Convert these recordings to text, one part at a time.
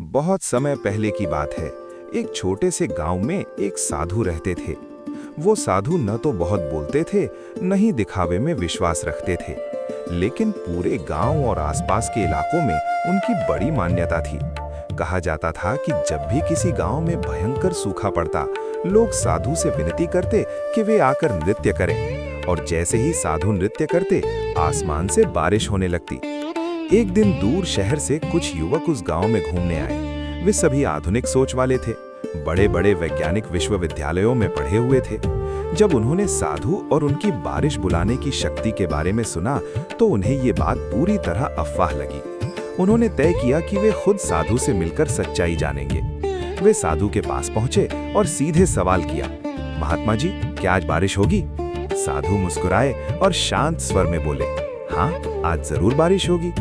बहुत समय पहले की बात है। एक छोटे से गांव में एक साधु रहते थे। वो साधु न तो बहुत बोलते थे, न ही दिखावे में विश्वास रखते थे, लेकिन पूरे गांव और आसपास के इलाकों में उनकी बड़ी मान्यता थी। कहा जाता था कि जब भी किसी गांव में भयंकर सूखा पड़ता, लोग साधु से विनती करते कि वे आकर नृत्य करें, और जैसे ही साधु नृत्य करते, आसमान से बारिश होने लगती। एक दिन दूर शहर से कुछ युवक उस गांव में घूमने आए। वे सभी आधुनिक सोच वाले थे, बड़े बड़े वैज्ञानिक विश्वविद्यालयों में पढ़े हुए थे। जब उन्होंने साधु और उनकी बारिश बुलाने की शक्ति के बारे में सुना, तो उन्हें ये बात पूरी तरह अफवाह लगी। उन्होंने तय किया कि वे खुद साधु से मिलकर सच्चाई जानेंगे। वे साधु के पास पहुंचे और सीधे सवाल किया, महात्मा जी, क्या आज बारिश होगी? साधु मुस्कुराए और शांत स्वर में बोले, हाँ, आज जरूर बारिश होगी।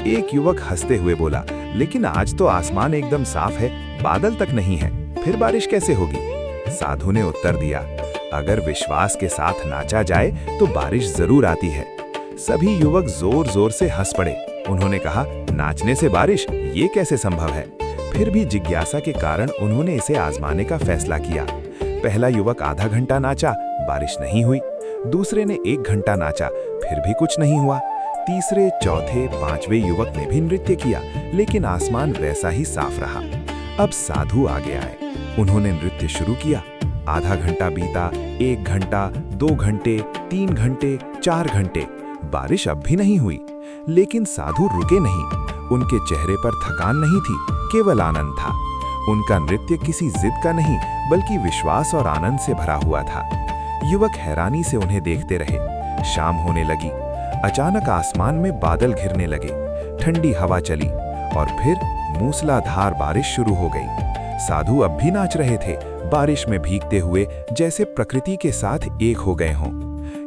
एक युवक हंसते हुए बोला, लेकिन आज तो आसमान एकदम साफ है, बादल तक नहीं है, फिर बारिश कैसे होगी? साधु ने उत्तर दिया, अगर विश्वास के साथ नाचा जाए तो बारिश जरूर आती है। सभी युवक जोर जोर से हंस पड़े। उन्होंने कहा, नाचने से बारिश, ये कैसे संभव है? फिर भी जिज्ञासा के कारण उन्होंने इसे आजमाने का फैसला किया। पहला युवक आधा घंटा नाचा, बारिश नहीं हुई। दूसरे ने 1 घंटा नाचा, फिर भी कुछ नहीं हुआ। तीसरे, चौथे, 5वें युवक ने भी नृत्य किया, लेकिन आसमान वैसा ही साफ रहा। अब साधु आगे आए। उन्होंने नृत्य शुरू किया। आधा घंटा बीता, 1 घंटा, 2 घंटे, 3 घंटे, 4 घंटे, बारिश अब भी नहीं हुई। लेकिन साधु रुके नहीं। उनके चेहरे पर थकान नहीं थी, केवल आनंद था। उनका नृत्य किसी जिद का नहीं, बल्कि विश्वास और आनंद से भरा हुआ था। युवक हैरानी से उन्हें देखते रहे। शाम होने लगी। अचानक आसमान में बादल घिरने लगे, ठंडी हवा चली और फिर मूसलाधार बारिश शुरू हो गई। साधु अब भी नाच रहे थे, बारिश में भीगते हुए, जैसे प्रकृति के साथ एक हो गए हों।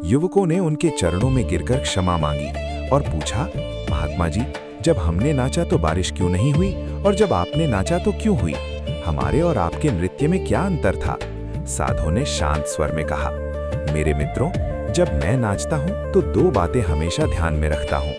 युवकों ने उनके चरणों में गिरकर क्षमा मांगी और पूछा, महात्मा जी, जब हमने नाचा तो बारिश क्यों नहीं हुई, और जब आपने नाचा तो क्यों हुई? हमारे और आपके नृत्य में क्या अंतर था? साधु ने शांत स्वर में कहा, मेरे मित्रों, जब मैं नाचता हूँ तो 2 बातें हमेशा ध्यान में रखता हूँ।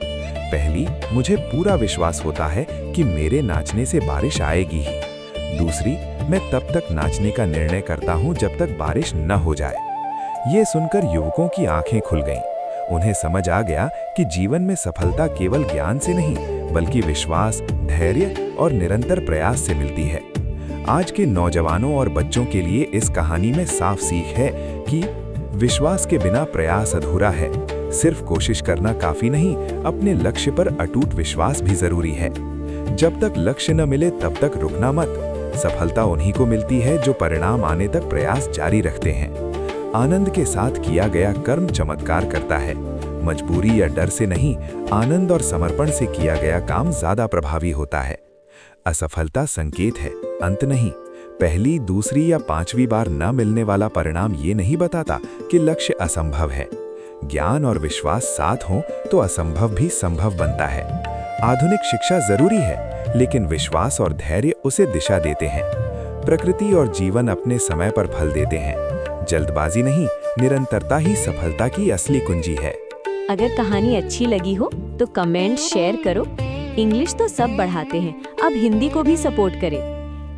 पहली, मुझे पूरा विश्वास होता है कि मेरे नाचने से बारिश आएगी ही। दूसरी, मैं तब तक नाचने का निर्णय करता हूँ जब तक बारिश न हो जाए। ये सुनकर युवकों की आंखें खुल गईं। उन्हें समझ आ गया कि जीवन में सफलता केवल ज्ञान से नहीं, बल्कि विश्वास, धैर्य और निरंतर प्रयास से मिलती है। आज के नौजवानों और बच्चों के लिए इस कहानी में साफ सीख है कि विश्वास के बिना प्रयास अधूरा है। सिर्फ कोशिश करना काफी नहीं, अपने लक्ष्य पर अटूट विश्वास भी जरूरी है। जब तक लक्ष्य न मिले तब तक रुकना मत। सफलता उन्हीं को मिलती है जो परिणाम आने तक प्रयास जारी रखते हैं। आनंद के साथ किया गया कर्म चमत्कार करता है। मजबूरी या डर से नहीं, आनंद और समर्पण से किया गया काम ज्यादा प्रभावी होता है। असफलता संकेत है, अंत नहीं। पहली, दूसरी या 5वीं बार न मिलने वाला परिणाम ये नहीं बताता कि लक्ष्य असंभव है। ज्ञान और विश्वास साथ हों तो असंभव भी संभव बनता है। आधुनिक शिक्षा जरूरी है, लेकिन विश्वास और धैर्य उसे दिशा देते हैं। प्रकृति और जीवन अपने समय पर फल देते हैं। जल्दबाजी नहीं, निरंतरता ही सफलता की असली कुंजी है। अगर कहानी अच्छी लगी हो तो कमेंट, शेयर करो। इंग्लिश तो सब बढ़ाते हैं, अब हिंदी को भी सपोर्ट करें।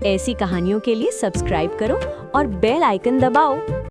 ऐसी कहानियों के लिए सब्सक्राइब करो और बेल आइकन दबाओ।